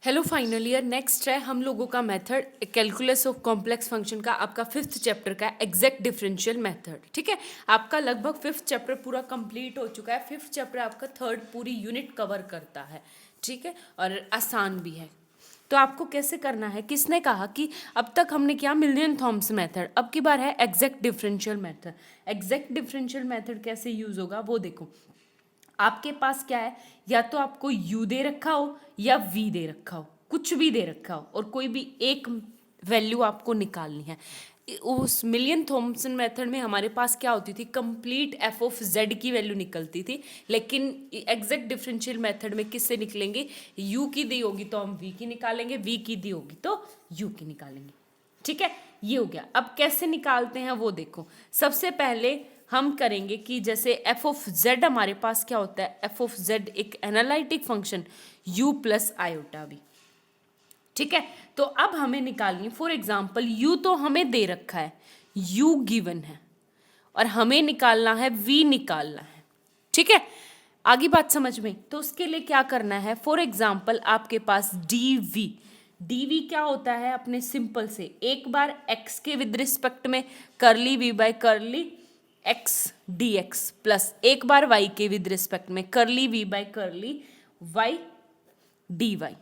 Hello final year next है हम लोगों का method calculus of complex function का आपका 5th चैप्टर का एग्जैक्ट डिफरेंशियल मेथड। ठीक है, आपका लगभग 5th चैप्टर पूरा कंप्लीट हो चुका है। 5th चैप्टर आपका 3rd पूरी यूनिट कवर करता है। ठीक है, और आसान भी है। तो आपको कैसे करना है, किसने कहा कि अब तक हमने किया मिलियन थॉम्स मेथड, अब की बार है exact differential method. Exact differential method कैसे यूज होगा वो देखो। आपके पास क्या है, या तो आपको u दे रखा हो या v दे रखा हो, कुछ भी दे रखा हो और कोई भी एक वैल्यू आपको निकालनी है। उस मिलियन थॉम्सन मेथड में हमारे पास क्या होती थी, कंप्लीट f ऑफ z की वैल्यू निकलती थी। लेकिन एग्जैक्ट डिफरेंशियल मेथड में किससे निकलेंगे, u की दी होगी तो हम v की निकालेंगे, v की दी होगी तो u की निकालेंगे। ठीक है, ये हो गया। अब कैसे निकालते हैं वो देखो। सबसे पहले हम करेंगे कि जैसे एफ ऑफ जेड हमारे पास क्या होता है, एफ ऑफ जेड एक analytic function u plus iota भी। ठीक है, तो अब हमें निकालनी, फॉर एग्जाम्पल u तो हमें दे रखा है, u गिवन है और हमें निकालना है v निकालना है। ठीक है, आगे बात समझ में। तो उसके लिए क्या करना है, फॉर एग्जाम्पल आपके पास dv क्या होता है, अपने सिंपल से एक बार x के विद रिस्पेक्ट में करली v बाय करली x dx प्लस एक बार y के विद रिस्पेक्ट में करली v बाय करली y dy।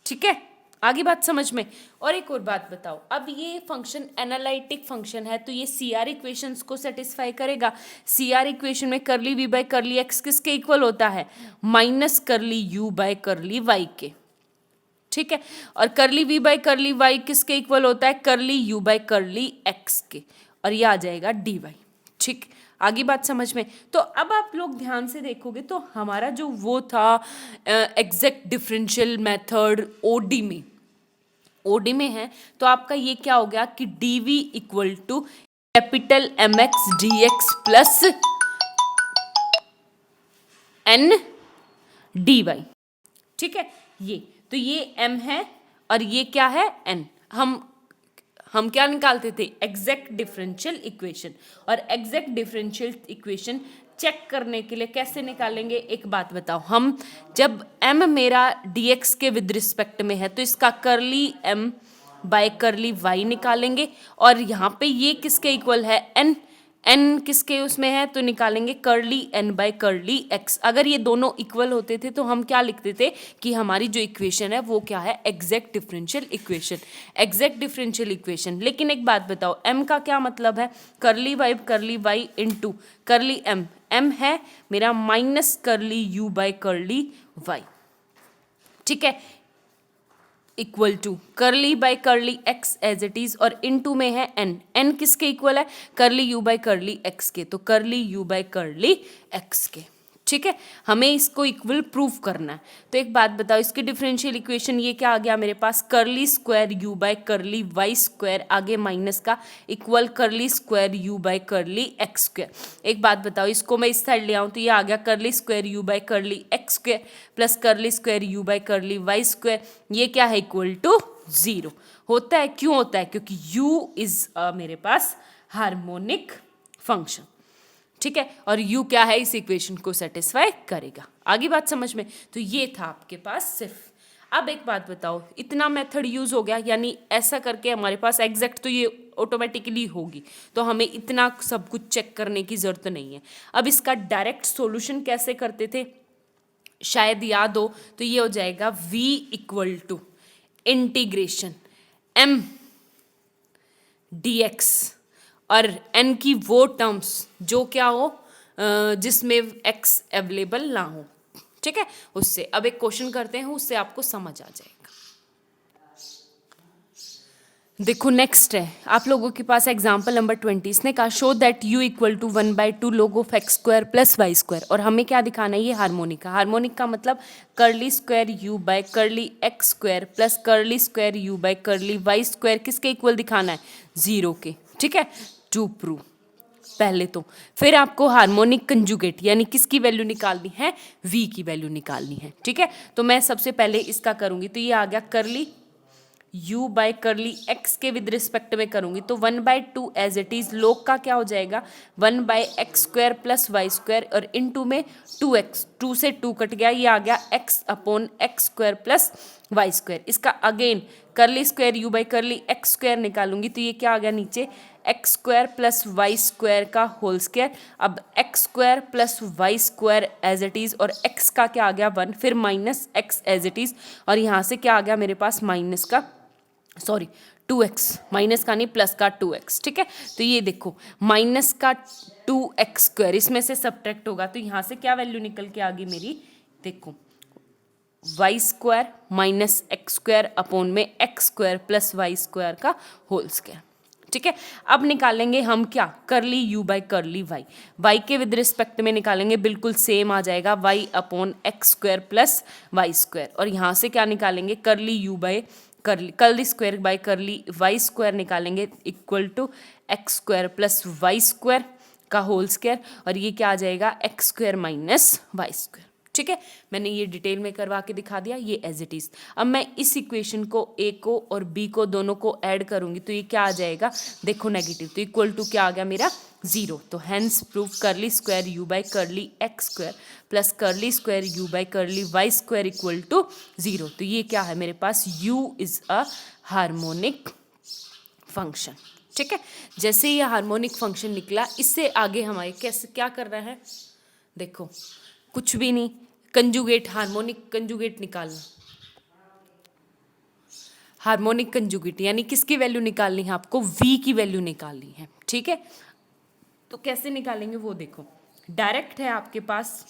ठीक है, आगे बात समझ में। और एक और बात बताओ, अब ये फंक्शन एनालिटिक फंक्शन है तो ये CR इक्वेशंस को सेटिस्फाई करेगा। CR इक्वेशन में करली v बाय करली x किसके इक्वल होता है, माइनस करली u बाय करली y के। ठीक है, और करली v बाय करली y किसके इक्वल होता है, करली u बाय करली x के, और ये आ जाएगा dy। ठीक, आगे बात समझ में। तो अब आप लोग ध्यान से देखोगे तो हमारा जो वो था एग्जैक्ट डिफरेंशियल मेथड ओडी में है, तो आपका ये क्या हो गया कि dv equal to capital mx dx plus n dy। ठीक है, ये तो ये m है और ये क्या है n। हम क्या निकालते थे, एग्जैक्ट डिफरेंशियल इक्वेशन। और एग्जैक्ट डिफरेंशियल इक्वेशन चेक करने के लिए कैसे निकालेंगे, एक बात बताओ। हम जब m मेरा dx के विद रिस्पेक्ट में है तो इसका करली m बाय करली y निकालेंगे, और यहाँ पे ये किसके इक्वल है, n किसके उसमें है तो निकालेंगे करली n बाय करली x। अगर ये दोनों इक्वल होते थे तो हम क्या लिखते थे कि हमारी जो इक्वेशन है वो क्या है, exact differential equation. Exact differential equation. लेकिन एक बात बताओ, m का क्या मतलब है, करली y इंटू करली m है मेरा माइनस करली u बाय करली y। ठीक है, equal to curly by curly x as it is, और इनटू में है n किसके इक्वल है, करली यू बाय करली एक्स के, तो करली यू बाय करली एक्स के। ठीक है, हमें इसको इक्वल प्रूफ करना है। तो एक बात बताओ, इसकी डिफरेंशियल इक्वेशन ये क्या आ गया मेरे पास, curly square u by curly y square, आगे माइनस का, equal curly square u by curly x square. एक बात बताओ, इसको मैं इस साइड ले आऊँ तो ये आ गया curly square u by curly x square plus curly square u by curly y square. ये क्या है, इक्वल टू 0 होता है। क्यों होता है, क्योंकि u इज मेरे पास हार्मोनिक फंक्शन। ठीक है, और u क्या है, इस इक्वेशन को सेटिस्फाई करेगा। आगे बात समझ में। तो ये था आपके पास सिर्फ। अब एक बात बताओ, इतना मेथड यूज हो गया, यानी ऐसा करके हमारे पास एग्जैक्ट तो ये ऑटोमेटिकली होगी, तो हमें इतना सब कुछ चेक करने की जरूरत नहीं है। अब इसका डायरेक्ट सॉल्यूशन कैसे करते थे, शायद याद हो तो ये हो जाएगा v equal to integration m dx और n की वो टर्म्स जो क्या हो, जिसमें x अवेलेबल ना हो। ठीक है, उससे अब एक क्वेश्चन करते हैं, उससे आपको समझ आ जाएगा। देखो नेक्स्ट है आप लोगों के पास एग्जाम्पल नंबर 20। इसने कहा show that u equal to 1/2 log of x square plus y square, और हमें क्या दिखाना है, ये हार्मोनिक का। हार्मोनिक का मतलब curly square u by curly x square plus curly square u by curly y square किसके इक्वल दिखाना है, 0 के। ठीक है, टू प्रूव पहले तो, फिर आपको हार्मोनिक कंजुगेट यानी किसकी वैल्यू निकालनी है, v की वैल्यू निकालनी है। ठीक है, तो मैं सबसे पहले इसका करूंगी, तो ये आ गया करली u बाय करली x के विद रिस्पेक्ट में करूँगी तो 1/2 एज इट इज़ लोग का क्या हो जाएगा 1/x² प्लस वाई स्क्वायर और इनटू में 2x, 2 से 2 कट गया, ये आ गया x/x² प्लस वाई स्क्वायर। इसका again curly square u by curly x square निकालूंगी तो ये क्या आ गया नीचे x² प्लस वाई स्क्वायर का होल स्क्वायर। अब x² plus y square as it is और x का क्या आ गया 1, फिर minus x as it is और यहाँ से क्या आ गया मेरे पास माइनस का 2x, माइनस का नहीं प्लस का 2x। ठीक है, तो ये देखो माइनस का 2x², इसमें से सब्ट्रैक्ट होगा तो यहाँ से क्या वैल्यू निकल के आ गई मेरी, देखो y² माइनस x² अपॉन में x² प्लस वाई स्क्वायर का होल स्क्वायर। ठीक है, अब निकालेंगे हम क्या curly u by curly y के विद रिस्पेक्ट में निकालेंगे, बिल्कुल सेम आ जाएगा y upon x² plus y square और यहाँ से क्या निकालेंगे curly u by curly square by curly y square निकालेंगे equal to x² plus y square का होल स्क्वायर और ये क्या आ जाएगा x² माइनस वाई स्क्वायर। ठीक है, मैंने ये डिटेल में करवा के दिखा दिया, ये एज इट इज़। अब मैं इस इक्वेशन को a को और b को दोनों को ऐड करूंगी तो ये क्या आ जाएगा, देखो नेगेटिव, तो इक्वल टू क्या आ गया मेरा 0। तो hence prove curly square u by curly x square plus curly square u by curly y square equal to 0। तो ये क्या है मेरे पास u is a harmonic function. ठीक है, जैसे ये हार्मोनिक फंक्शन निकला, इससे आगे हमारे कैसे क्या करना है, देखो कुछ भी नहीं, कंजुगेट हार्मोनिक कंजुगेट निकालना, हार्मोनिक कंजुगेट यानी किसकी वैल्यू निकालनी है आपको, v की वैल्यू निकालनी है। ठीक है, तो कैसे निकालेंगे वो देखो, डायरेक्ट है आपके पास,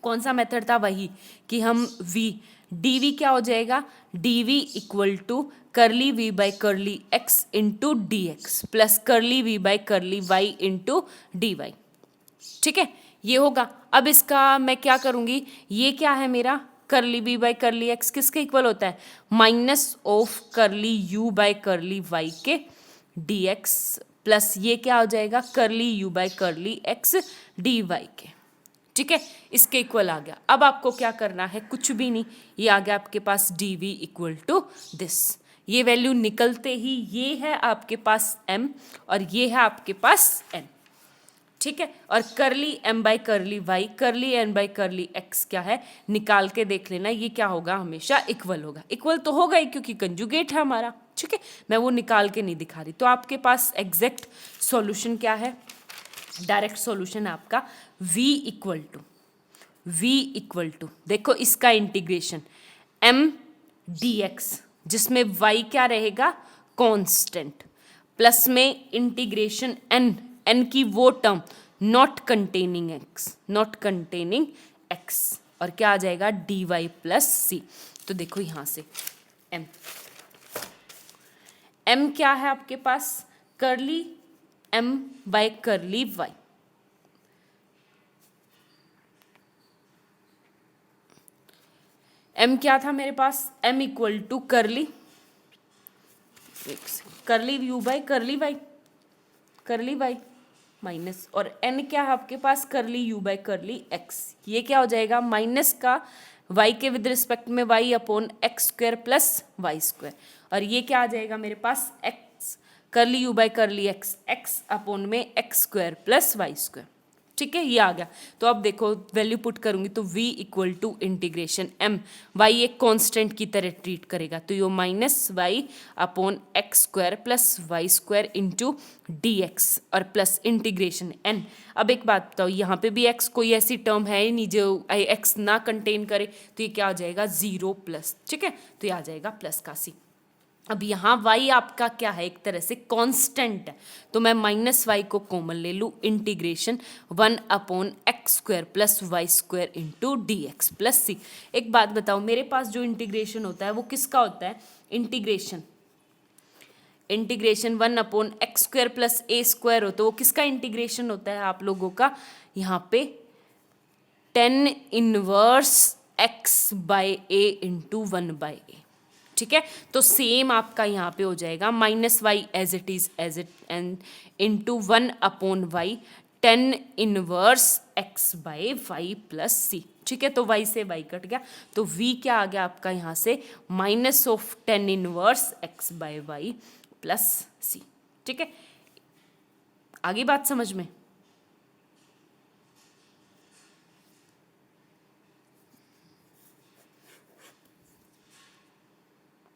कौन सा मेथड था, वही कि हम v dv क्या हो जाएगा, dv equal to curly v by curly x into d x plus curly v by curly y into d y. ठीक है, ये होगा। अब इसका मैं क्या करूँगी, ये क्या है मेरा करली v बाई करली x किसके इक्वल होता है, माइनस ऑफ करली u बाई करली y के dx प्लस ये क्या हो जाएगा करली u by curly x dy के। ठीक है, इसके इक्वल आ गया। अब आपको क्या करना है, कुछ भी नहीं, ये आ गया आपके पास dv इक्वल टू दिस, ये वैल्यू निकलते ही ये है आपके पास m और ये है आपके पास n। ठीक है, और करली m बाई करली y करली n बाई करली x क्या है निकाल के देख लेना, ये क्या होगा हमेशा इक्वल होगा, इक्वल तो होगा ही क्योंकि कंजुगेट है हमारा। ठीक है, मैं वो निकाल के नहीं दिखा रही। तो आपके पास एग्जैक्ट सॉल्यूशन क्या है, डायरेक्ट सॉल्यूशन आपका v इक्वल टू देखो इसका इंटीग्रेशन m dx जिसमें y क्या रहेगा कांस्टेंट प्लस में इंटीग्रेशन n की वो टर्म नॉट कंटेनिंग x और क्या आ जाएगा dy प्लस c। तो देखो यहाँ से m क्या है आपके पास करली m बाय करली y, m क्या था मेरे पास, m इक्वल टू करली u by curly y minus और n क्या है आपके पास करली u बाई करली x, ये क्या हो जाएगा माइनस का y के विद रिस्पेक्ट में y upon x square plus y square और ये क्या आ जाएगा मेरे पास x curly u by curly x upon में x square plus y square. ठीक है, ये आ गया। तो अब देखो वैल्यू पुट करूंगी तो v equal to integration m, y एक कांस्टेंट की तरह ट्रीट करेगा तो ये minus y upon x square plus y square into d x और प्लस इंटीग्रेशन n। अब एक बात बताओ, यहाँ पे भी x कोई ऐसी टर्म है ही नहीं जो x ना कंटेन करे, तो ये क्या हो जाएगा 0 प्लस। ठीक है, तो ये आ जाएगा प्लस का c। अब यहाँ y आपका क्या है एक तरह से कांस्टेंट है, तो मैं माइनस y को कॉमन ले लूँ, integration 1 upon x square plus y square into d x plus c. एक बात बताओ, मेरे पास जो इंटीग्रेशन होता है वो किसका होता है, integration 1 upon x square plus a square हो तो वो किसका इंटीग्रेशन होता है आप लोगों का, यहाँ पे tan inverse x by a into 1 by a. ठीक है, तो सेम आपका यहाँ पे हो जाएगा minus y as it and into 1 upon y tan inverse x by y plus c. ठीक है, तो y से y कट गया, तो v क्या आ गया आपका यहाँ से minus of tan inverse x by y plus c. ठीक है, आगे बात समझ में।